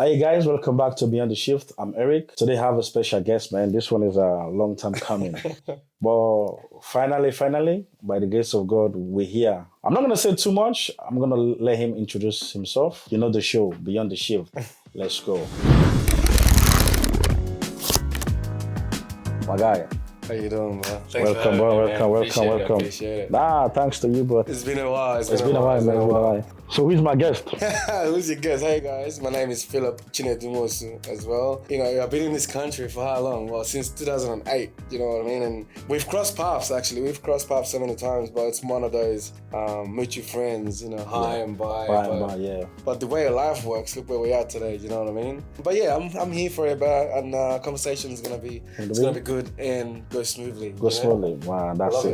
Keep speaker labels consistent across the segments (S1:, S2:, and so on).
S1: Hey guys, welcome back to Beyond the Shift. I'm Eric. Today I have a special guest, man. This one is a long time coming. But finally, by the grace of God, we're here. I'm not gonna say too much. I'm gonna let him introduce himself. You know the show, Beyond the Shift. Let's go. My guy.
S2: How you doing, man? Thanks
S1: Welcome, bro. Welcome.
S2: Appreciate it.
S1: Thanks to you, bro.
S2: It's been a while.
S1: It's been a while, man. So who's my guest?
S2: Who's your guest? Hey guys, my name is Philip Chinedu as well. You know, I've been in this country for how long? Well, since 2008. You know what I mean? And we've crossed paths. Actually, we've crossed paths so many times. But it's one of those mutual friends. You know, hi and bye.
S1: Yeah.
S2: But the way life works, look where we are today. You know what I mean? But yeah, I'm here for it, and conversation is gonna be good and go smoothly.
S1: Go smoothly. Wow, that's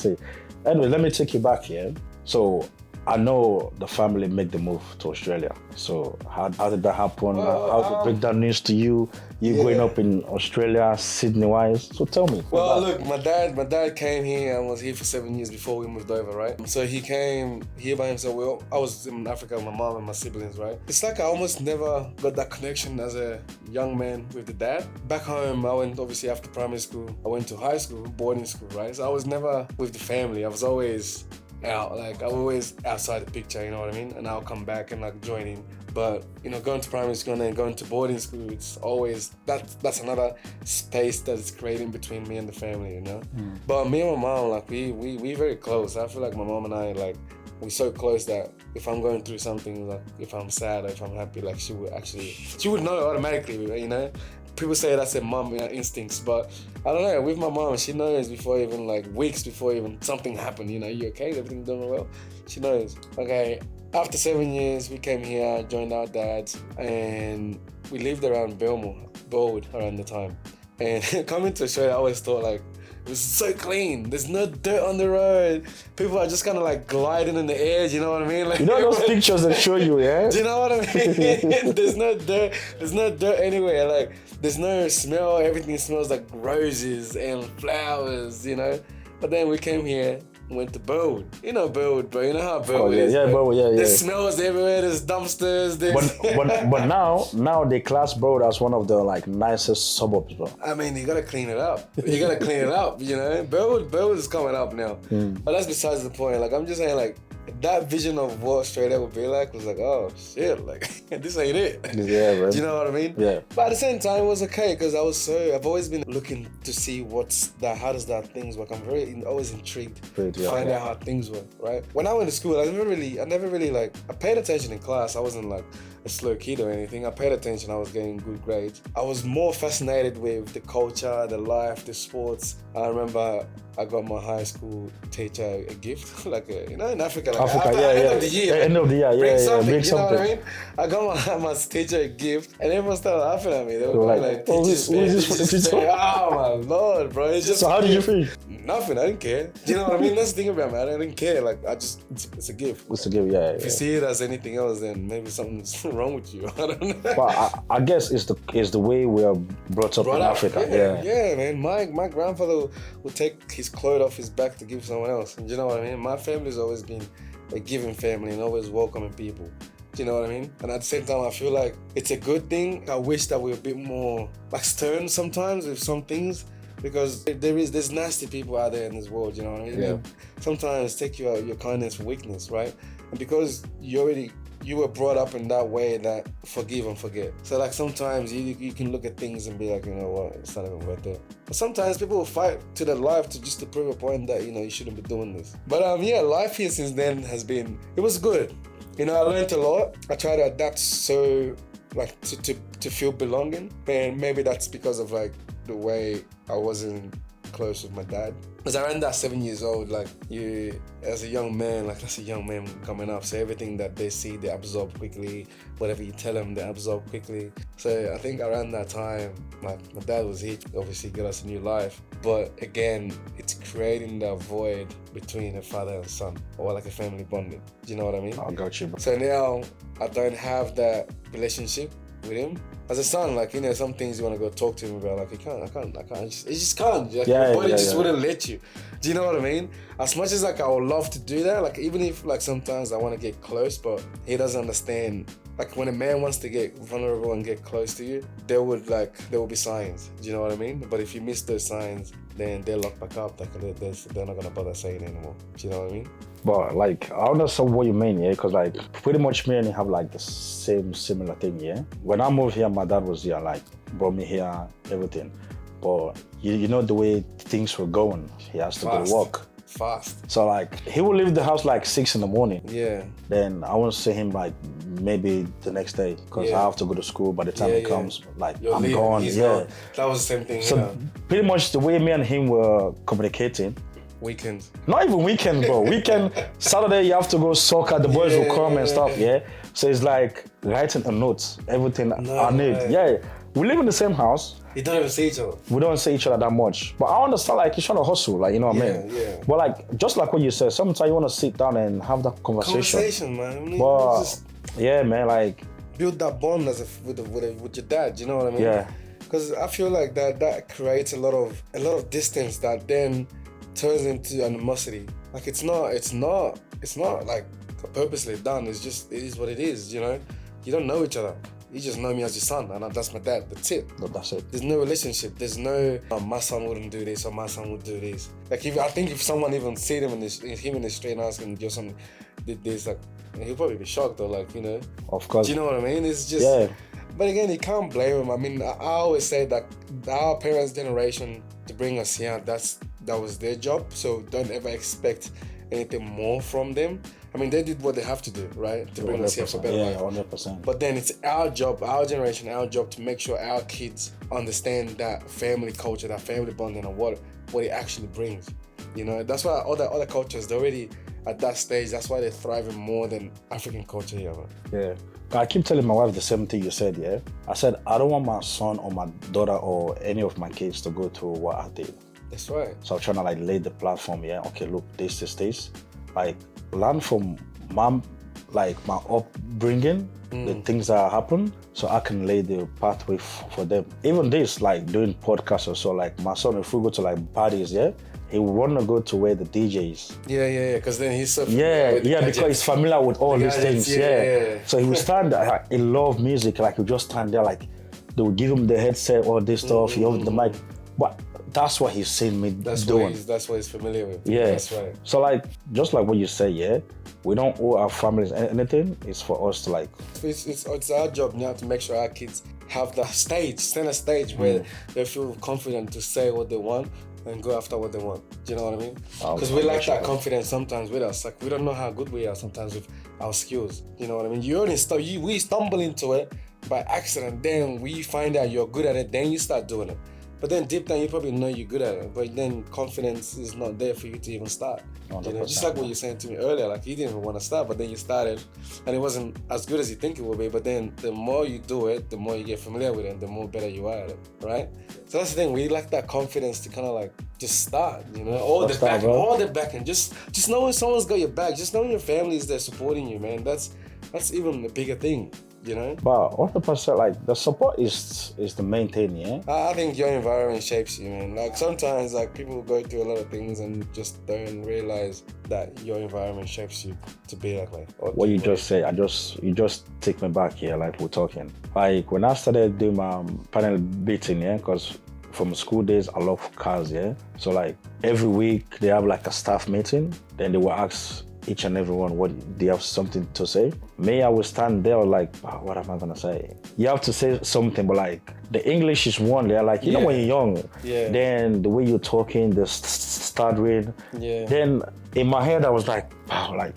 S1: it. Anyway, let me take you back here. So I know the family make the move to Australia. So how did that happen? How did break that news to you? Growing up in Australia, Sydney-wise. So tell me.
S2: Well, look, my dad came here and was here for 7 years before we moved over, right? So he came here by himself. Well, I was in Africa with my mom and my siblings, right? It's like I almost never got that connection as a young man with the dad. Back home, I went, obviously after primary school, I went to high school, boarding school, right? So I was never with the family. I was always out, like I'm always outside the picture, you know what I mean? And I'll come back and like join in. But you know, going to primary school and then going to boarding school, it's always that's another space that's creating between me and the family, you know. But me and my mom, like we very close. I feel like my mom and I, like, we're so close that if I'm going through something, like if I'm sad or if I'm happy, like she would know automatically, you know. People say that's a mom, instincts, but I don't know. With my mom, she knows before even, like, weeks before even something happened. You know, you okay? Everything doing well? She knows. Okay. After 7 years, we came here, joined our dads, and we lived around Bellwood around the time. And coming to Australia, I always thought, like, it was so clean. There's no dirt on the road. People are just kind of like gliding in the air. You know what I mean? Like,
S1: you know those pictures that show you, yeah?
S2: Do you know what I mean? There's no dirt. There's no dirt anywhere. Like, there's no smell. Everything smells like roses and flowers, you know? But then we came here, went to Bellwood. You know Bellwood, bro. You know how Bellwood is.
S1: Yeah, Bellwood, yeah.
S2: There's smells everywhere. There's dumpsters.
S1: But now they class Bellwood as one of the, like, nicest suburbs, bro.
S2: I mean, you gotta clean it up. You know? Bellwood is coming up now. But that's besides the point. Like, I'm just saying, like, that vision of what Australia would be like was like, oh shit, like this ain't it.
S1: Yeah, bro.
S2: Do you know what I mean?
S1: Yeah.
S2: But at the same time, it was okay because I've always been looking to see how does that things work. I'm always intrigued to find out how things work, right? When I went to school, I never really like, I paid attention in class. I wasn't like a slow kid or anything. I paid attention. I was getting good grades. I was more fascinated with the culture, the life, the sports. I remember I got my high school teacher a gift, like in Africa, like end of the year.
S1: End of the year,
S2: bring something. You know what I mean? I got my teacher a gift, and everyone started laughing at me. They were like,
S1: "Oh, who is this for the teacher?"
S2: Oh my lord, bro! It's just
S1: so how did you feel?
S2: Nothing. I didn't care. Do you know what I mean? That's the thing about me. I didn't care. Like, it's a gift.
S1: It's a gift, yeah.
S2: If you see it as anything else, then maybe something's wrong with you. I don't know.
S1: But I guess it's the way we are brought up in Africa.
S2: Yeah, man. My grandfather would take his clothes off his back to give someone else. Do you know what I mean? My family's always been a giving family and always welcoming people. Do you know what I mean? And at the same time, I feel like it's a good thing. I wish that we're a bit more like stern sometimes with some things, because there's nasty people out there in this world. You know what I mean?
S1: Yeah.
S2: Sometimes take your kindness for weakness, right? And because you were brought up in that way that forgive and forget. So like sometimes you can look at things and be like, you know what, it's not even worth it. But sometimes people will fight to their life just to prove a point that, you know, you shouldn't be doing this. But life here since then it was good. You know, I learned a lot. I try to adapt so like to feel belonging. And maybe that's because of like the way I wasn't close with my dad. Because around that 7 years old, like you, as a young man, like that's a young man coming up. So everything that they see, they absorb quickly. Whatever you tell them, they absorb quickly. So I think around that time, like my dad was here to obviously get us a new life. But again, it's creating that void between a father and son, or like a family bonding. Do you know what I mean?
S1: I got you, bro.
S2: So now I don't have that relationship with him. As a son, like, you know, some things you want to go talk to him about, like, I can't. It just can't. Like, your body just wouldn't let you. Do you know what I mean? As much as, like, I would love to do that, like, even if, like, sometimes I want to get close, but he doesn't understand like when a man wants to get vulnerable and get close to you, there will be signs. Do you know what I mean? But if you miss those signs, then they're locked back up. Like they're not gonna bother saying anymore. Do you know what I mean?
S1: But like, I understand what you mean, yeah, because like pretty much me and you have like the similar thing, yeah. When I moved here, my dad was here, like brought me here, everything. But you know the way things were going, he has to go work.
S2: Fast.
S1: So like he will leave the house like 6 a.m.
S2: Yeah.
S1: Then I won't see him like maybe the next day because I have to go to school. By the time he comes, like I'm gone.
S2: He's gone. That was the same thing.
S1: So pretty much the way me and him were communicating.
S2: Weekends.
S1: Not even weekend, bro. Weekend, Saturday you have to go soccer. The boys will come and stuff. Yeah. So it's like writing a note, everything I need. Right. Yeah. We live in the same house.
S2: You don't even see each other.
S1: We don't see each other that much. But I understand, like, you're trying to hustle, like, you know what I mean?
S2: Yeah.
S1: But, like, just like what you said, sometimes you want to sit down and have that conversation.
S2: Man. I mean,
S1: but, yeah, man, like...
S2: build that bond with your dad, you know what I mean?
S1: Yeah.
S2: Because I feel like that creates a lot of distance that then turns into animosity. Like, it's not like purposely done. It is what it is, you know? You don't know each other. You just know me as your son, and that's my dad. That's it.
S1: That's it.
S2: There's no relationship. There's no my son wouldn't do this or my son would do this. Like I think if someone even see him in the street and ask him, your son did this, like he'll probably be shocked or like, you know.
S1: Of course.
S2: Do you know what I mean? It's just. But again, you can't blame him. I mean, I always say that our parents' generation to bring us here, that was their job. So don't ever expect anything more from them. I mean, they did what they have to do, right? To bring us here for better life.
S1: 100%.
S2: But then it's our job, our generation, our job to make sure our kids understand that family culture, that family bonding, and what it actually brings. You know, that's why other cultures, they're already at that stage. That's why they're thriving more than African culture here, man.
S1: Yeah. I keep telling my wife the same thing you said, yeah? I said, I don't want my son or my daughter or any of my kids to go through what I did.
S2: That's right.
S1: So I'm trying to like lay the platform, yeah? Okay, look, this. Like, learn from mom, like my upbringing, the things that happen, so I can lay the pathway for them. Even this, like doing podcasts or so, like my son, if we go to like parties, yeah, he would want to go to where the DJ is.
S2: Yeah, because then he's so
S1: because he's familiar with all these things,
S2: yeah.
S1: So he would stand there, like, he love music, like he would just stand there, like they would give him the headset, all this stuff, he holds the mic, but that's what he's seen me doing.
S2: That's what he's familiar with.
S1: Yeah.
S2: That's right.
S1: So like, just like what you say, yeah, we don't owe our families anything. It's for us to like...
S2: It's our job now to make sure our kids have the stand a stage where they feel confident to say what they want and go after what they want. Do you know what I mean? Because we lack that confidence sometimes with us. Like, we don't know how good we are sometimes with our skills. You know what I mean? We stumble into it by accident. Then we find out you're good at it. Then you start doing it. But then deep down, you probably know you're good at it. But then confidence is not there for you to even start. You know, just like what you were saying to me earlier, like you didn't even want to start, but then you started and it wasn't as good as you think it would be. But then the more you do it, the more you get familiar with it, and the more better you are at it, right? So that's the thing, we lack that confidence to kind of like just start, you know, all the backing. Just knowing someone's got your back, just knowing your family is there supporting you, man. That's even a bigger thing. You know?
S1: But 100%, like the support is the main thing, yeah?
S2: I think your environment shapes you, man. Like sometimes like people go through a lot of things and just don't realize that your environment shapes you to be like
S1: what you just said, you just take me back here, like we're talking. Like when I started doing my panel beating, yeah, because from school days I love cars, yeah? So like every week they have like a staff meeting, then they will ask each and everyone, what do you have something to say? Me, I would stand there like, oh, what am I gonna say? You have to say something, but like the English is one. They're like, you know, when you're young, then the way you're talking, the stuttering. Then in my head, I was like, wow, like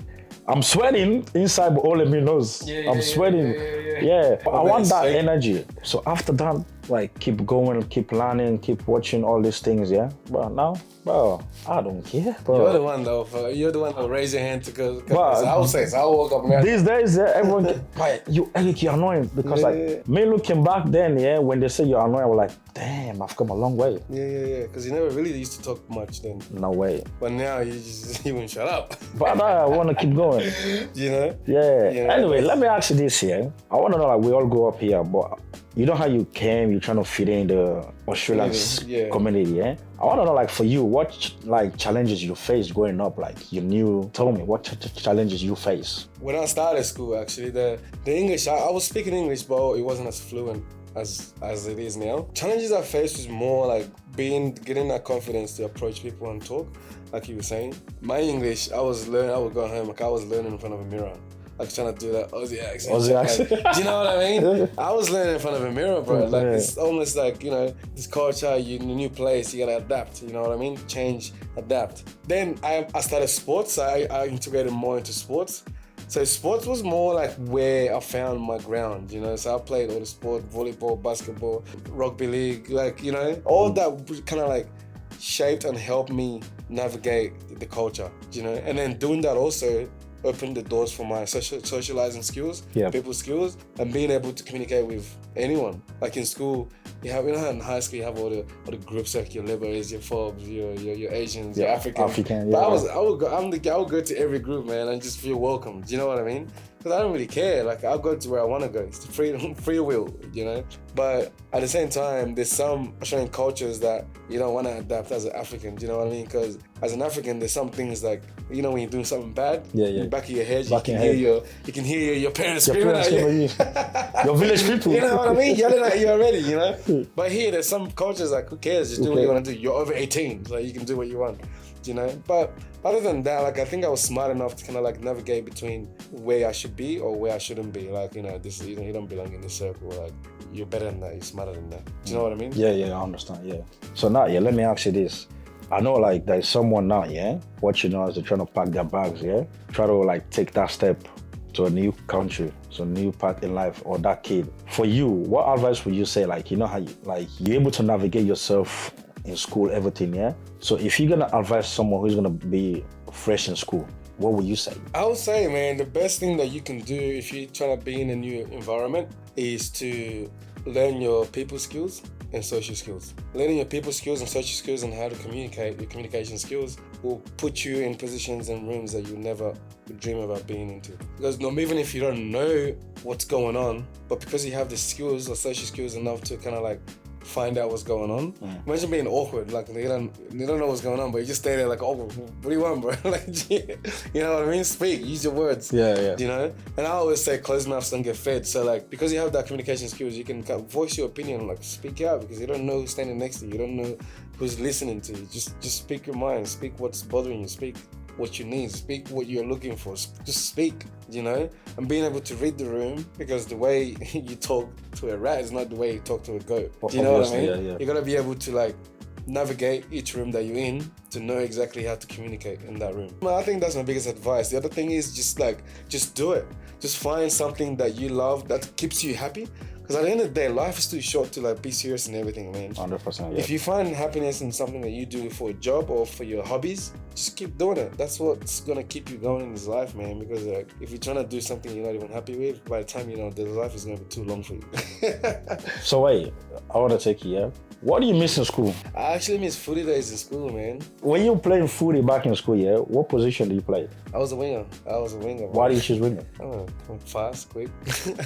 S1: I'm sweating inside, but all of me knows I'm sweating. I want that energy. So after that, like keep going, keep learning, keep watching all these things, yeah. But now, bro, I don't care. Bro.
S2: You're the one though. You're the one that raise your hand to go. I will say, so I woke up. Man.
S1: These days, everyone, like Eric, you're annoying because like me looking back then, when they say you're annoying, I was like, damn, I've come a long way.
S2: Because you never really used to talk much then.
S1: No way.
S2: But now you won't shut up.
S1: But I want to keep going.
S2: You know?
S1: Yeah. Anyway, let me ask you this here. I want to know, like, we all grow up here, but you know how you came, you're trying to fit in the Australian community, yeah? I want to know, like, for you, what challenges you faced growing up? Like, tell me, what challenges you face?
S2: When I started school, actually, the English, I was speaking English, but it wasn't as fluent as it is now. Challenges I faced was more like getting that confidence to approach people and talk, like you were saying. My English, I would go home, like I was learning in front of a mirror. Like trying to do that Aussie accent. Like, do you know what I mean? I was learning in front of a mirror, bro. Like it's almost like, you know, this culture, you in a new place, you gotta adapt. You know what I mean? Change, adapt. Then I started sports. I integrated more into sports. So sports was more like where I found my ground, you know. So I played all the sport, volleyball, basketball, rugby league, like, you know, all that kind of like shaped and helped me navigate the culture, you know. And then doing that also opened the doors for my socializing skills, people skills, and being able to communicate with anyone. Like in school, you have, you know how in high school you have all the groups like your liberals, your phobes, your Asians, your African. But I would go to every group, man, and just feel welcome. Do you know what I mean? Because I don't really care. Like I'll go to where I want to go. It's the free will, you know. But at the same time, there's some Australian cultures that you don't want to adapt as an African. Do you know what I mean? Because as an African, there's some things like, you know, when you're doing something bad, in the back of your head, you can hear your parents screaming at you.
S1: Your village people.
S2: You know what I mean? Yelling at you already, you know. But here, there's some cultures like, who cares? Just do what you want to do. You're over 18, so you can do what you want. You know. But other than that, like I think I was smart enough to kind of like navigate between where I should be or where I shouldn't be. Like, you know, this you don't belong in this circle. Like you're better than that. You're smarter than that. Do you know what I mean?
S1: Yeah, I understand. Yeah. So now, let me ask you this. I know like there's someone now, what you know as they're trying to pack their bags, try to like take that step to a new country, so a new path in life, or that kid. For you, what advice would you say? Like, you know how you're able to navigate yourself in school, everything, So if you're gonna advise someone who's gonna be fresh in school, what would you say?
S2: I would say, man, the best thing that you can do if you're trying to be in a new environment is to learn your people skills and social skills. Learning your people skills and social skills and how to communicate, your communication skills will put you in positions and rooms that you never would dream about being into. Because even if you don't know what's going on, but because you have the skills or social skills enough to kind of like find out what's going on. Imagine being awkward, like they don't know what's going on, but you just stay there like, oh, what do you want, bro? Like, you know what I mean? Speak, use your words.
S1: Yeah.
S2: You know? And I always say closed mouths don't get fed. So like, because you have that communication skills, you can voice your opinion, like speak out, because you don't know who's standing next to you. You don't know who's listening to you. Just speak your mind, speak what's bothering you, speak what you need, speak what you're looking for, just speak, you know, and being able to read the room, because the way you talk to a rat is not the way you talk to a goat. Do you know what I mean?
S1: Yeah.
S2: You gotta be able to like navigate each room that you're in to know exactly how to communicate in that room. I think that's my biggest advice. The other thing is just do it. Just find something that you love that keeps you happy. Because at the end of the day, life is too short to like be serious in everything, man.
S1: 100%. Yeah.
S2: If you find happiness in something that you do for a job or for your hobbies, just keep doing it. That's what's gonna keep you going in this life, man. Because like, if you're trying to do something you're not even happy with, by the time you know, the life is gonna be too long for you.
S1: So wait, I want to take you. What do you miss in school?
S2: I actually miss footy days in school, man.
S1: When you playing footy back in school, what position do you play?
S2: I was a winger.
S1: Why do you choose winger?
S2: I don't know, I'm fast, quick.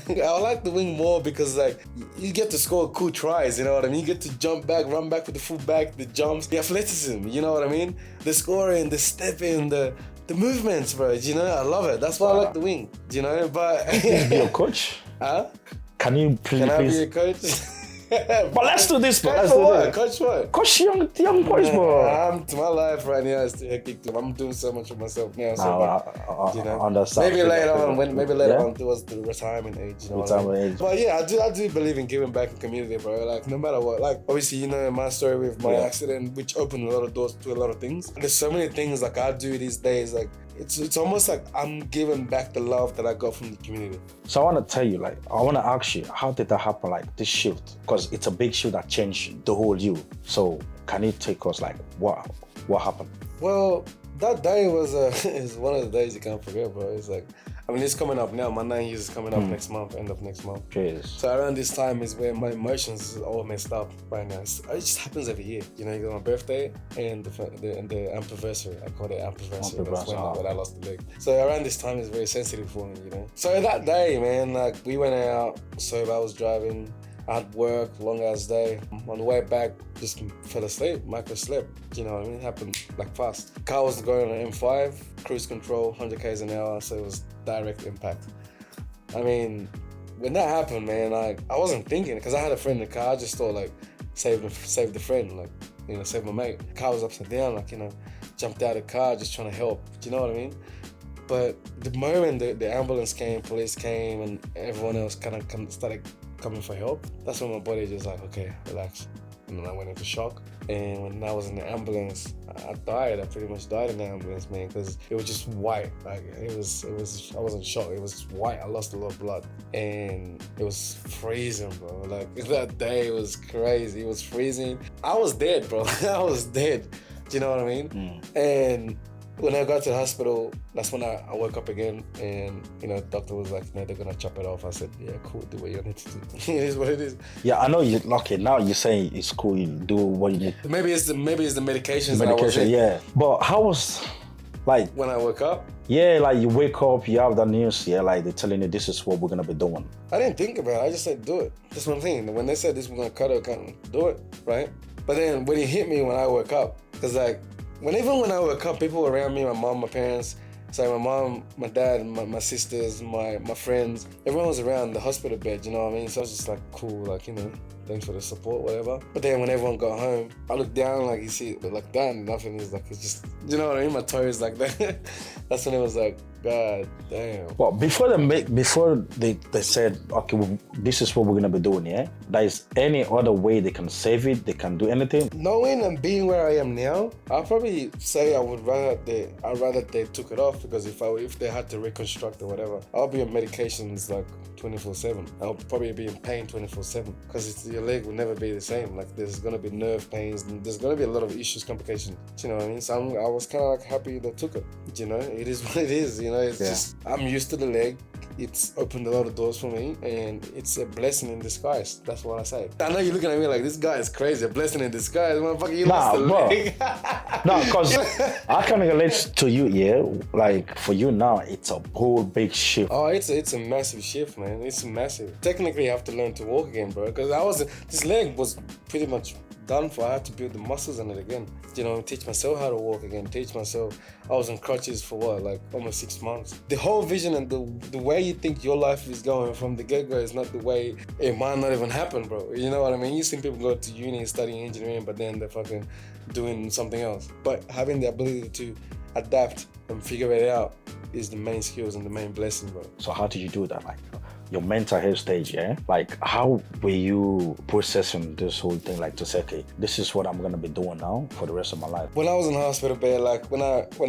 S2: I like the wing more because like you get to score cool tries, you know what I mean? You get to jump back, run back with the full back, the jumps, the athleticism, you know what I mean? The scoring, the stepping, the movements, bro, you know? I love it. That's why I like the wing, you know? But
S1: Can you be a coach?
S2: Huh?
S1: Can you please?
S2: Can I be a coach?
S1: But let's do this, bro.
S2: Coach what?
S1: Coach young boys, bro.
S2: My life right now is too hectic. I'm doing so much for myself now. So,
S1: you know, understand.
S2: Maybe later on towards the retirement age. You know
S1: age.
S2: But yeah, I do believe in giving back in community, bro. Like no matter what. Like obviously, you know my story with my accident, which opened a lot of doors to a lot of things. And there's so many things like I do these days, like. It's almost like I'm giving back the love that I got from the community.
S1: So I want to tell you, like, I want to ask you, how did that happen, like, this shift? Because it's a big shift that changed the whole you. So can you take us, like, what happened?
S2: Well, that day was is one of the days you can't forget, bro. It's like, I mean, it's coming up now. My 9 years is coming up next month, end of next month.
S1: Jeez.
S2: So around this time is where my emotions is all messed up right now. It just happens every year. You know, you got my birthday and the anniversary. I call it anniversary. That's when I lost the leg. So around this time is very sensitive for me, you know. So that day, man, like we went out, sober, I was driving. I had work, long ass day. On the way back, just fell asleep, micro slept. You know what I mean? It happened like fast. Car was going on M5, cruise control, 100 k's an hour, so it was direct impact. I mean, when that happened, man, I wasn't thinking, because I had a friend in the car. I just thought like, save the friend, like, you know, save my mate. The car was upside down, like, you know, jumped out of the car just trying to help. Do you know what I mean? But the moment the ambulance came, police came, and everyone else kind of started coming for help, that's when my body just like, okay, relax. And then I went into shock. And when I was in the ambulance, I died. I pretty much died in the ambulance, man, because it was just white. Like it was. I wasn't shocked. It was white. I lost a lot of blood, and it was freezing, bro. Like that day was crazy. It was freezing. I was dead, bro. I was dead. Do you know what I mean? And when I got to the hospital, that's when I woke up again, and you know, the doctor was like, "No, they're gonna chop it off." I said, "Yeah, cool. Do what you need to do. It is what it is."
S1: Yeah, I know you. Okay, now you're saying it's cool. You do what you need.
S2: Maybe it's the medications.
S1: Medication, yeah. But how was, like,
S2: when I woke up?
S1: Yeah, like you wake up, you have the news, yeah, like they're telling you this is what we're gonna be doing.
S2: I didn't think about it. I just said, do it. That's one thing. When they said this, we're gonna cut it, do it, right? But then when it hit me when I woke up, because like, even when I woke up, people around me, my mom, my parents, so my mom, my dad, my sisters, my friends, everyone was around the hospital bed, you know what I mean? So I was just like, cool, like, you know, thanks for the support, whatever. But then when everyone got home, I looked down, like, you see, like that, and nothing is like, it's just, you know what I mean? My toes like that. That's when it was like, God damn.
S1: Well, before they said, okay, well, this is what we're gonna be doing, yeah? There is any other way they can save it, they can do anything?
S2: Knowing and being where I am now, I'll probably say I'd rather they took it off, because if they had to reconstruct or whatever, I'll be on medications like 24/7. I'll probably be in pain 24/7, because your leg will never be the same. Like there's gonna be nerve pains, and there's gonna be a lot of issues, complications. Do you know what I mean? So I was kind of like happy they took it. You know, it is what it is. You know, it's just, I'm used to the leg. It's opened a lot of doors for me, and it's a blessing in disguise. That's what I say. I know you're looking at me like, this guy is crazy. A blessing in disguise. Motherfucker, you lost the leg.
S1: No, because I can relate to you, yeah. Like for you now, it's a whole big shift.
S2: Oh, it's a massive shift, man. It's massive. Technically, I have to learn to walk again, bro. Because this leg was pretty much done for. I had to build the muscles on it again. You know, teach myself how to walk again. Teach myself. I was on crutches for what, like almost 6 months. The whole vision and the way you think your life is going from the get-go is not the way it might not even happen, bro. You know what I mean? You see people go to uni and studying engineering, but then they're fucking doing something else. But having the ability to adapt and figure it out is the main skills and the main blessing, bro.
S1: So how did you do that? Like your mental health stage, yeah? Like how were you processing this whole thing, like to say, okay, this is what I'm gonna be doing now for the rest of my life?
S2: When I was in hospital bed, like when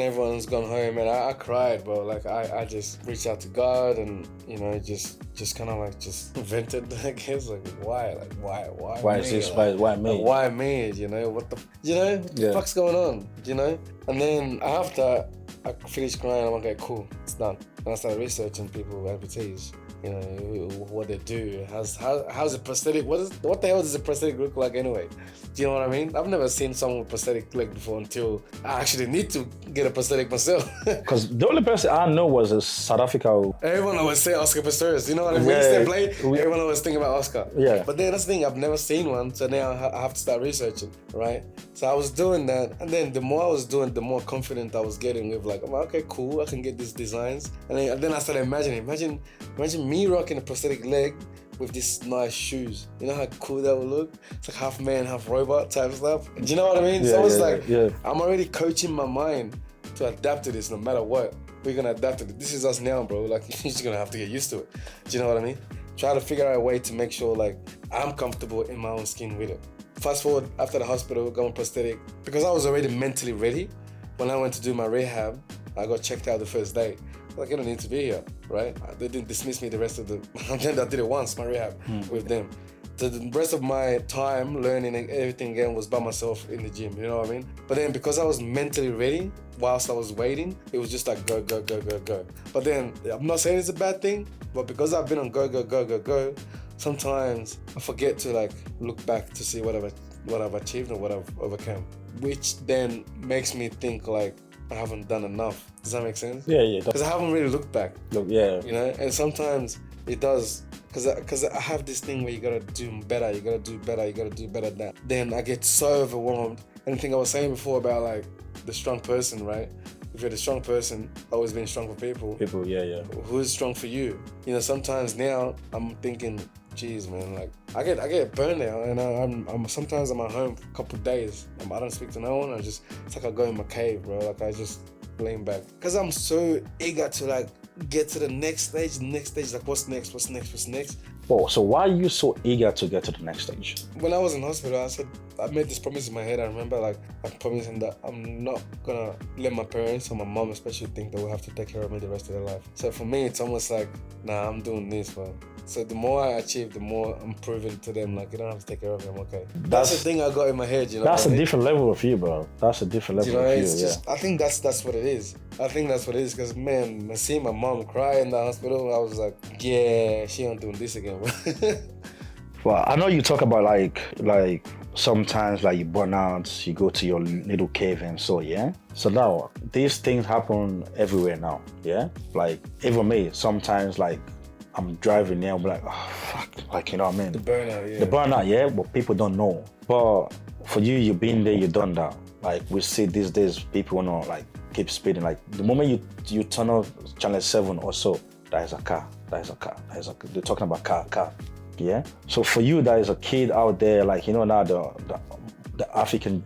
S2: everyone's gone home, and I cried, bro. Like I just reached out to God, and you know, just kind of like just vented, I guess, like why
S1: Why is this? Why me?
S2: Like, why me? You know what the fuck's going on? You know? And then after I finished crying, I'm like, okay, cool, it's done. And I started researching people with amputees. You know, what they do, how's a prosthetic, what the hell does a prosthetic look like anyway? Do you know what I mean? I've never seen someone with prosthetic leg before until I actually need to get a prosthetic myself.
S1: Because the only person I know was a South Africa.
S2: Everyone always say Oscar Pistorius, you know what I mean? Everyone always think about Oscar.
S1: Yeah.
S2: But then that's the thing, I've never seen one, so now I have to start researching, right? So I was doing that, and then the more I was doing, the more confident I was getting with like, oh, okay, cool, I can get these designs. And then I started imagine me rocking a prosthetic leg with these nice shoes. You know how cool that would look? It's like half man, half robot type stuff. Do you know what I mean? So it's like, I'm already coaching my mind to adapt to this no matter what. We're gonna adapt to it. This is us now, bro. Like, you're just gonna have to get used to it. Do you know what I mean? Try to figure out a way to make sure like I'm comfortable in my own skin with it. Fast forward after the hospital, going prosthetic, because I was already mentally ready. When I went to do my rehab, I got checked out the first day. Like, you don't need to be here, right? They didn't dismiss me the rest of the... I did it once, my rehab, with them. So the rest of my time learning everything again was by myself in the gym, you know what I mean? But then because I was mentally ready, whilst I was waiting, it was just like go. But then, I'm not saying it's a bad thing, but because I've been on go, sometimes I forget to like look back to see what I've achieved or what I've overcome, which then makes me think like, I haven't done enough. Does that make sense?
S1: Yeah.
S2: Because I haven't really looked back.
S1: Look, yeah.
S2: You know, and sometimes It does. Because I have this thing where you gotta do better, you gotta do better than that. Then I get so overwhelmed. And the thing I was saying before about like the strong person, right? If you're the strong person, always being strong for people.
S1: People, yeah.
S2: Who's strong for you? You know, sometimes now I'm thinking, geez, man, like I get burned out, and I'm sometimes I'm at home for a couple of days. I don't speak to no one. It's like I go in my cave, bro. Like I just lean back, because I'm so eager to like get to the next stage. Like what's next?
S1: Oh, so why are you so eager to get to the next stage?
S2: When I was in hospital, I made this promise in my head. I remember like I'm promising that I'm not gonna let my parents or my mom especially think that we have to take care of me the rest of their life. So for me, it's almost like, nah, I'm doing this, man. So the more I achieve, the more I'm proving to them like you don't have to take care of them. Okay, that's the thing I got in my head. You know,
S1: that's a different level of you, bro. That's a different level of you.
S2: It's just, I think that's what it is. I think that's what it is, because man, I see my mom cry in the hospital. I was like, yeah, she ain't doing this again, bro.
S1: Well, I know you talk about like sometimes like you burn out, you go to your little cave and so, yeah? So now, these things happen everywhere now, yeah? Like, even me, sometimes like I'm driving there, I'm like, oh, fuck, like, you know what I mean?
S2: The burnout, yeah.
S1: The burnout, yeah, but people don't know. But for you, you've been there, you've done that. Like, we see these days, people wanna like keep speeding. Like, the moment you turn off channel 7 or so, there is a car. They're talking about car. Yeah. So for you, there is a kid out there, like, you know, now the African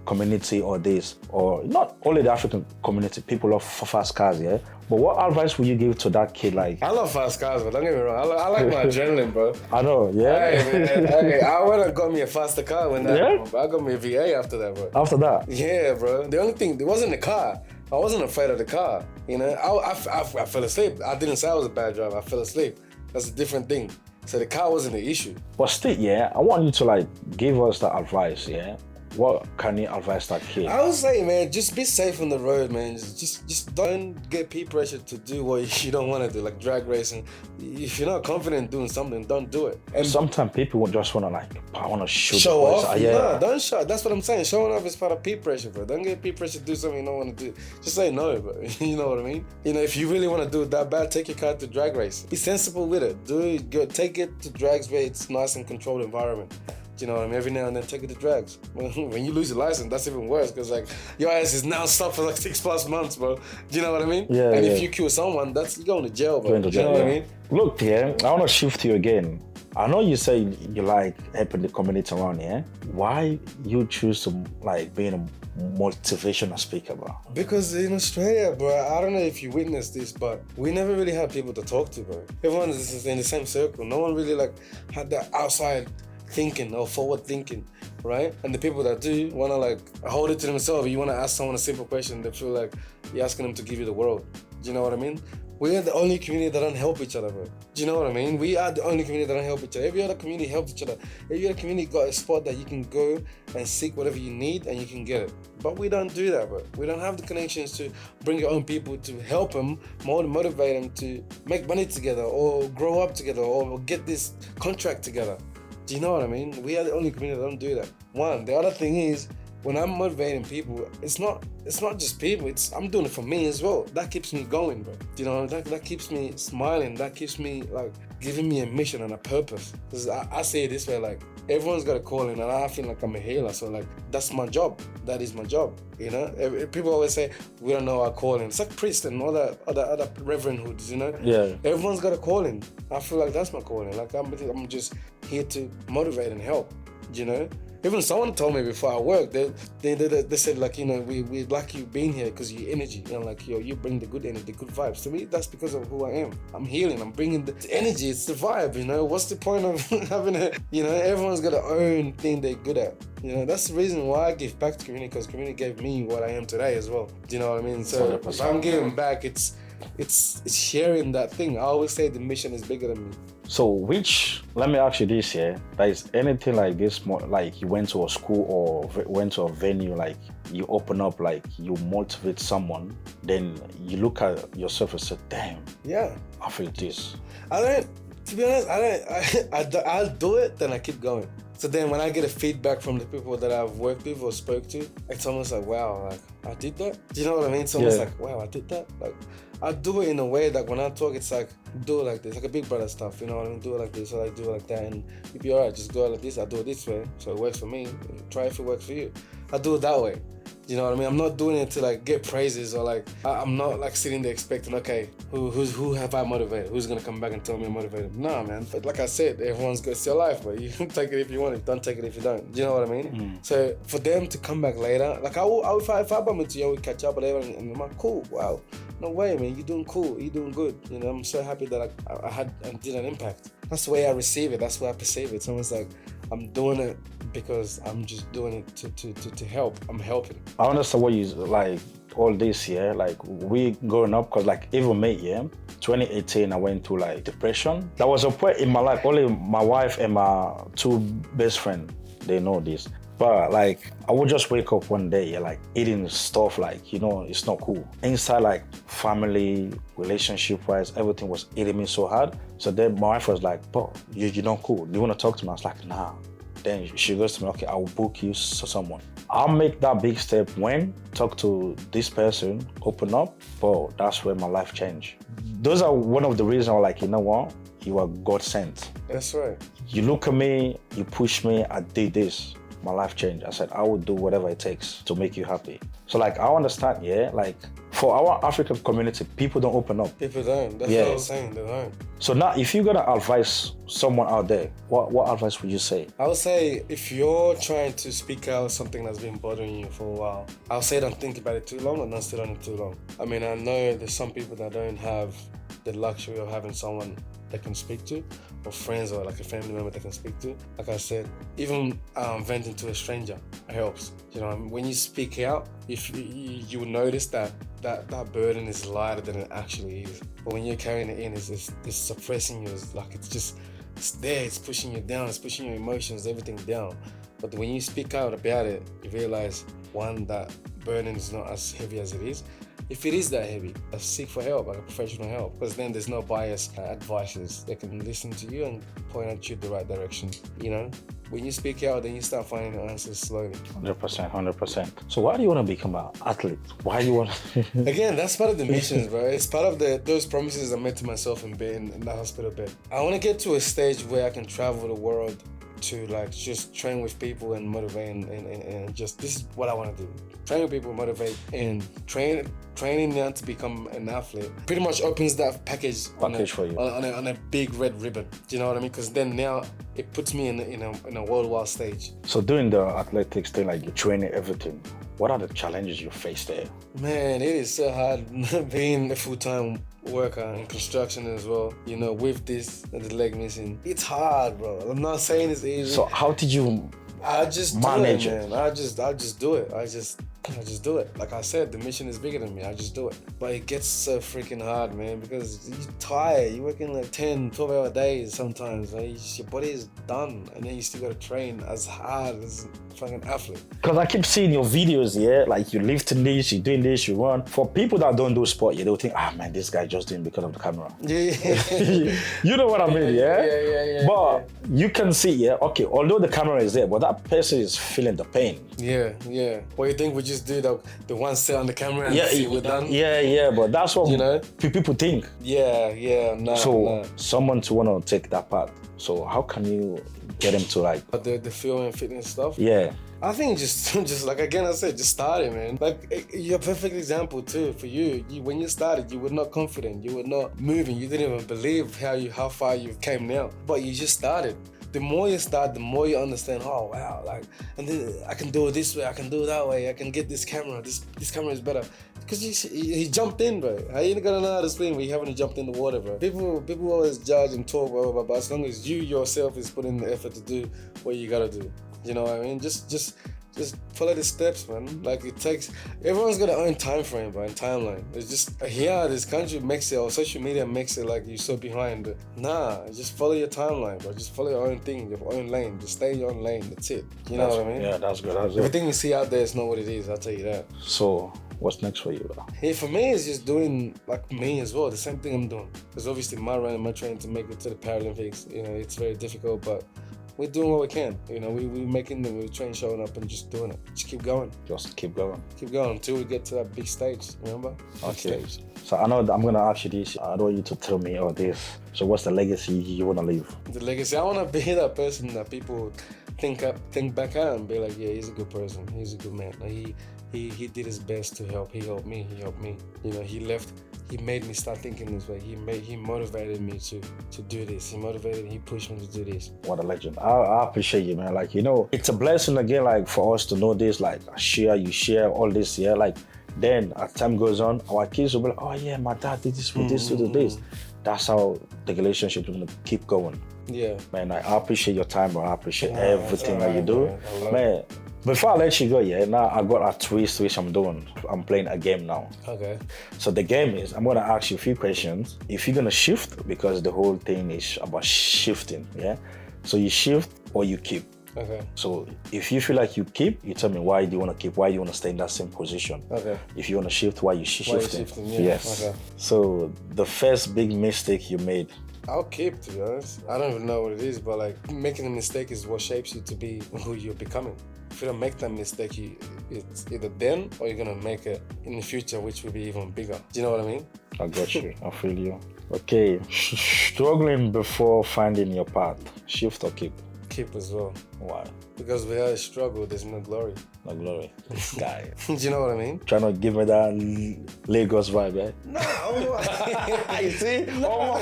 S1: community or this, or not only the African community, people love fast cars, yeah. But what advice would you give to that kid? Like,
S2: I love fast cars, but don't get me wrong, I like my adrenaline, bro.
S1: I know, yeah.
S2: Hey, man, I would have got me a faster car when that happened, but I got me a VA after that, bro.
S1: After that?
S2: Yeah, bro. The only thing, it wasn't the car. I wasn't afraid of the car, you know. I fell asleep. I didn't say I was a bad driver. I fell asleep. That's a different thing. So the car wasn't the issue.
S1: But still, yeah, I want you to like give us the advice, yeah? What can you advise that kid?
S2: I would say, man, just be safe on the road, man. Just don't get peer pressure to do what you don't want to do, like drag racing. If you're not confident doing something, don't do it. And
S1: sometimes people just want to like, I want to
S2: show off.
S1: Yeah.
S2: No, don't show. That's what I'm saying. Showing off is part of peer pressure, bro. Don't get peer pressure to do something you don't want to do. Just say no, bro. You know what I mean? You know, if you really want to do it that bad, take your car to drag race. Be sensible with it. Do it. Go, take it to drags where it's nice and controlled environment. You know what I mean? Every now and then take it to drags. When you lose your license, that's even worse, because like your ass is now stopped for like 6+ months, bro. Do you know what I mean?
S1: Yeah.
S2: And if you kill someone, you're going to jail, bro.
S1: Going to jail,
S2: you know what I mean?
S1: Look, yeah, I want to shift you again. I know you say you like helping the community around here. Why you choose to like being a motivational speaker, bro?
S2: Because in Australia, bro, I don't know if you witnessed this, but we never really had people to talk to, bro. Everyone is in the same circle. No one really like had that outside thinking or forward thinking, right? And the people that do want to like hold it to themselves. You want to ask someone a simple question, they feel like you're asking them to give you the world. Do you know what I mean? We are the only community that don't help each other, bro. Do you know what I mean? We are the only community that don't help each other. Every other community helps each other. Every other community got a spot that you can go and seek whatever you need and you can get it. But we don't do that, bro. We don't have the connections to bring your own people to help them, motivate them to make money together or grow up together or get this contract together. Do you know what I mean? We are the only community that don't do that. One. The other thing is, when I'm motivating people, it's not just people, I'm doing it for me as well. That keeps me going, bro. You know, that keeps me smiling. That keeps me like giving me a mission and a purpose. Because I say it this way, like everyone's got a calling and I feel like I'm a healer. So like, that's my job. That is my job. You know, people always say, we don't know our calling. It's like priests and other reverendhoods, you know?
S1: Yeah.
S2: Everyone's got a calling. I feel like that's my calling. Like I'm just here to motivate and help, you know? Even someone told me before I worked, they said like, you know, we like you being here because your energy, you know, like you bring the good energy, the good vibes. To me, that's because of who I am. I'm healing, I'm bringing the energy, it's the vibe, you know. What's the point of having you know, everyone's got their own thing they're good at. You know, that's the reason why I give back to community, because community gave me what I am today as well. Do you know what I mean? So 100%. If I'm giving back, it's sharing that thing. I always say the mission is bigger than me.
S1: So let me ask you this, yeah? There is anything like this, like you went to a school or went to a venue, like you open up, like you motivate someone, then you look at yourself and say, damn,
S2: yeah,
S1: I feel this.
S2: I don't, To be honest, I'll do it, then I keep going. So then when I get a feedback from the people that I've worked with or spoke to, it's almost like, wow, like I did that. Do you know what I mean? It's almost like, wow, I did that. Like I do it in a way that when I talk, it's like, do it like this, like a big brother stuff, you know what I mean? Do it like this, or like do it like that, and you'll be alright. Just go like this. I do it this way, so it works for me. Try if it works for you. I do it that way. You know what I mean? I'm not doing it to like get praises or like I'm not like sitting there expecting, okay, who have I motivated? Who's gonna come back and tell me I'm motivated? Nah, man. But like I said, everyone's got your life, but you can take it if you want it. Don't take it if you don't. Do you know what I mean? So for them to come back later, like if I bump into you, we catch up whatever, and I'm like, cool, wow, no way, man, you're doing cool, you're doing good. You know, I'm so happy that I did an impact. That's the way I receive it. That's the way I perceive it. It's almost like I'm doing it because I'm just doing it to help. I'm helping.
S1: I understand what you like all this, yeah. Like we growing up, cause like even me, yeah. 2018, I went to like depression. That was a point in my life. Only my wife and my two best friends, they know this. But like I would just wake up one day, yeah, like eating stuff like, you know, it's not cool. Inside, like family, relationship-wise, everything was eating me so hard. So then my wife was like, bro, you're not cool. Do you want to talk to me? I was like, nah. Then she goes to me, okay, I'll book you someone. I'll make that big step when talk to this person, open up, bro, that's where my life changed. Those are one of the reasons I'm like, you know what? You are God sent.
S2: That's right.
S1: You look at me, you push me, I did this. My life changed. I said, I will do whatever it takes to make you happy. So like, I understand, yeah, like for our African community, people don't open up.
S2: People don't. That's what I was saying, they don't.
S1: So now, if you're gonna advise someone out there, what advice would you say?
S2: I would say if you're trying to speak out something that's been bothering you for a while, I'll say don't think about it too long or don't sit on it too long. I mean, I know there's some people that don't have the luxury of having someone they can speak to, or friends or like a family member they can speak to. Like I said, even venting to a stranger helps. You know, when you speak out, if you will notice that burden is lighter than it actually is. But when you're carrying it in, it's suppressing you. It's like it's there. It's pushing you down. It's pushing your emotions, everything down. But when you speak out about it, you realize one, that burden is not as heavy as it is. If it is that heavy, seek for help, like a professional help, because then there's no biased advices. They can listen to you and point at you the right direction. You know, when you speak out, then you start finding the answers slowly.
S1: 100%. So why do you want to become an athlete? Why do you want to?
S2: Again, that's part of the missions, bro. It's part of those promises I made to myself in the hospital bed. I want to get to a stage where I can travel the world to like just train with people and motivate and just, this is what I want to do. Train with people, motivate, and training now to become an athlete pretty much opens that package
S1: for you
S2: on a big red ribbon. Do you know what I mean? Because then now it puts me in a worldwide stage.
S1: So doing the athletics thing, like you're training everything, what are the challenges you face there?
S2: Man, it is so hard being a full-time worker in construction as well. You know, with this and the leg missing, it's hard, bro. I'm not saying it's easy.
S1: So how did you
S2: I just
S1: manage
S2: do it, man. I just do it. I just do it. Like I said, the mission is bigger than me. I just do it. But it gets so freaking hard, man, because you're tired. You're working like 10, 12-hour days sometimes. Right? Your body is done, and then you still got to train as hard as a fucking athlete.
S1: Because I keep seeing your videos, yeah, like you're lifting this, you're doing this, you run. For people that don't do sport, yeah, they'll think, man, this guy just doing because of the camera.
S2: Yeah.
S1: You know what I mean, yeah?
S2: Yeah.
S1: But you can see, yeah, okay, although the camera is there, but that person is feeling the pain.
S2: Yeah. What you think we just do the one set on the camera and see we're done?
S1: Yeah, but that's what people think.
S2: Yeah,
S1: someone to want to take that part. So how can you get him to like
S2: the feel and fitness stuff?
S1: Yeah.
S2: I think just like again I said, just start it, man. Like you're a perfect example too for you. When you started, you were not confident, you were not moving, you didn't even believe how far you came now. But you just started. The more you start, the more you understand, oh wow, like, and then I can do it this way, I can do it that way, I can get this camera, this camera is better. Because he jumped in, bro. How you gonna know how to swim when you haven't jumped in the water, bro? People always judge and talk, blah, but as long as you yourself is putting the effort to do what you gotta do. You know what I mean? Just just follow the steps, man. Like it takes, everyone's got their own time frame, bro, and timeline. It's just, this country makes it, or social media makes it like you're so behind. Nah, just follow your timeline, bro. Just follow your own thing, your own lane. Just stay in your own lane. That's it. You know what I mean?
S1: Yeah, that's good. That's
S2: Everything you see out there is not what it is, I'll tell you that.
S1: So, what's next for you, bro?
S2: Hey, for me, it's just doing like me as well, the same thing I'm doing. Because obviously my run and my training to make it to the Paralympics, you know, it's very difficult, but we're doing what we can. You know, we're making the train showing up and just doing it. Just keep going.
S1: Just keep going.
S2: Keep going until we get to that big stage, remember?
S1: Okay. So I know I'm going to ask you this. I don't want you to tell me all this. So what's the legacy you want to leave?
S2: The legacy, I want to be that person that people think back at and be like, yeah, he's a good person. He's a good man. Like, he did his best to help. He helped me. You know, he made me start thinking this way. He motivated me to do this. He pushed me to do this.
S1: What a legend. I appreciate you, man. Like, you know, it's a blessing again, like for us to know this, like you share all this, yeah. Like then as time goes on, our kids will be like, oh yeah, my dad did this with this, with this. That's how the relationship is gonna keep going.
S2: Yeah.
S1: Man, I appreciate your time, bro. I appreciate everything that you do. Man, before I let you go, yeah, now I got a twist which I'm doing. I'm playing a game now.
S2: Okay.
S1: So the game is, I'm gonna ask you a few questions. If you're gonna shift, because the whole thing is about shifting, yeah? So you shift or you keep.
S2: Okay.
S1: So if you feel like you keep, you tell me why do you want to keep, why do you want to stay in that same position.
S2: Okay.
S1: If you want to shift, why you shifting.
S2: Yeah.
S1: Yes. Okay. So the first big mistake you made.
S2: I'll keep, to be honest. I don't even know what it is, but like making a mistake is what shapes you to be who you're becoming. If you don't make that mistake, it's either then or you're gonna make it in the future, which will be even bigger. Do you know what I mean?
S1: I got you. I feel you. Okay. Struggling before finding your path. Shift or keep?
S2: Keep as well.
S1: Why?
S2: Because without a struggle, there's no glory.
S1: No glory. This guy.
S2: Do you know what I mean?
S1: Trying to give me that Lagos vibe, eh?
S2: No.
S1: You see? No.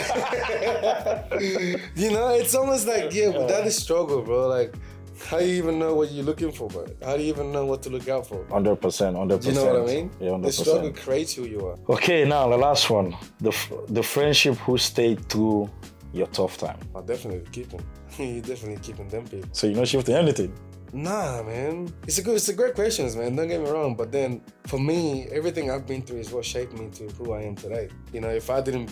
S2: You know, it's almost like, without the struggle, bro, like, how do you even know what you're looking for, bro? How do you even know what to look out for?
S1: 100%, 100%.
S2: Do you know what I mean?
S1: Yeah, 100%.
S2: The struggle creates who you are.
S1: Okay, now the last one. The friendship who stayed through your tough time.
S2: I'll definitely keep them. You're definitely keeping them people.
S1: So you're not shifting anything?
S2: Nah, man. It's a great question, man. Don't get me wrong. But then, for me, everything I've been through is what shaped me to who I am today. You know, if I didn't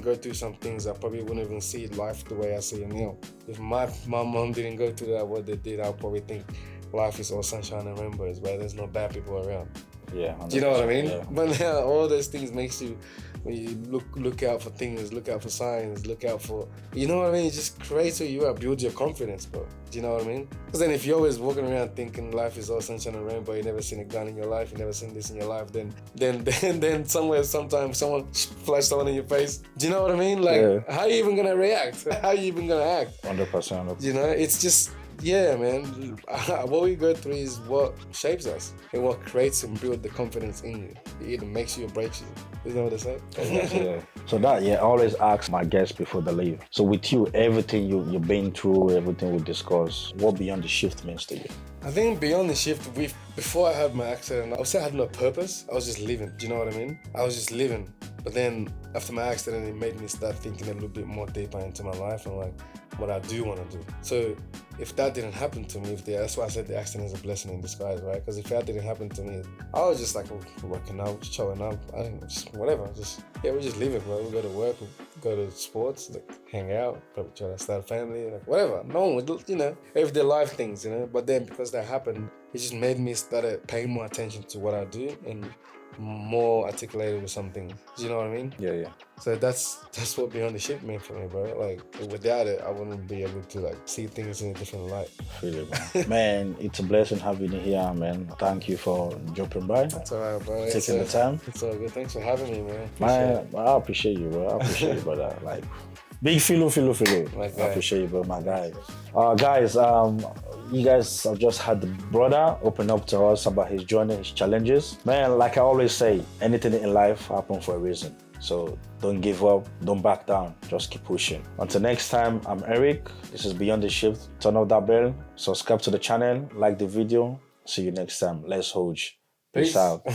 S2: go through some things, I probably wouldn't even see life the way I see it now. If my mom didn't go through that, what they did, I'll probably think life is all sunshine and rainbows, where there's no bad people around.
S1: Yeah.
S2: Do you know what I mean?
S1: Yeah.
S2: But now all those things makes you, when you look out for things, look out for signs, look out for, you know what I mean? It just creates who you are, builds your confidence, bro. Do you know what I mean? Because then if you're always walking around thinking life is all sunshine and rainbow, you never seen a gun in your life, you never seen this in your life, then sometimes someone flash someone in your face. Do you know what I mean? Like, How are you even gonna react? How are you even gonna act?
S1: 100%.
S2: You know, it's just, yeah, man. What we go through is what shapes us and what creates and builds the confidence in you. It either makes you or breaks you. Isn't that what they say?
S1: Yeah. So that, I always ask my guests before they leave. So with you, everything you've been through, everything we discussed, what Beyond the Shift means to you?
S2: I think Beyond the Shift, before I had my accident, I would say I had no purpose. I was just living. Do you know what I mean? I was just living. But then after my accident, it made me start thinking a little bit more deeper into my life and like what I do want to do. So if that didn't happen to me, that's why I said the accident is a blessing in disguise, right? Because if that didn't happen to me, I was just like working out, showing up, I don't know, just whatever. We're just living, bro. We go to work, we go to sports, like hang out, probably try to start a family, like whatever. No one would, you know, everyday life things, you know. But then because that happened, it just made me start paying more attention to what I do and more articulated with something. Do you know what I mean?
S1: Yeah.
S2: So that's what Beyond the Shift meant for me, bro. Like without it, I wouldn't be able to like see things in a different light.
S1: Feel it, man. Man, it's a blessing having you here, man. Thank you for dropping by.
S2: That's all right, bro.
S1: Taking the time.
S2: It's all good. Thanks for having me, man.
S1: Man, I appreciate you, bro. I appreciate you, brother. Like, big filo. I appreciate you, bro, my guy. Guys, you guys have just had the brother open up to us about his journey, his challenges. Man, like I always say, anything in life happens for a reason. So don't give up, don't back down, just keep pushing. Until next time, I'm Eric. This is Beyond the Shift. Turn off that bell, subscribe to the channel, like the video. See you next time. Let's hold. Peace out.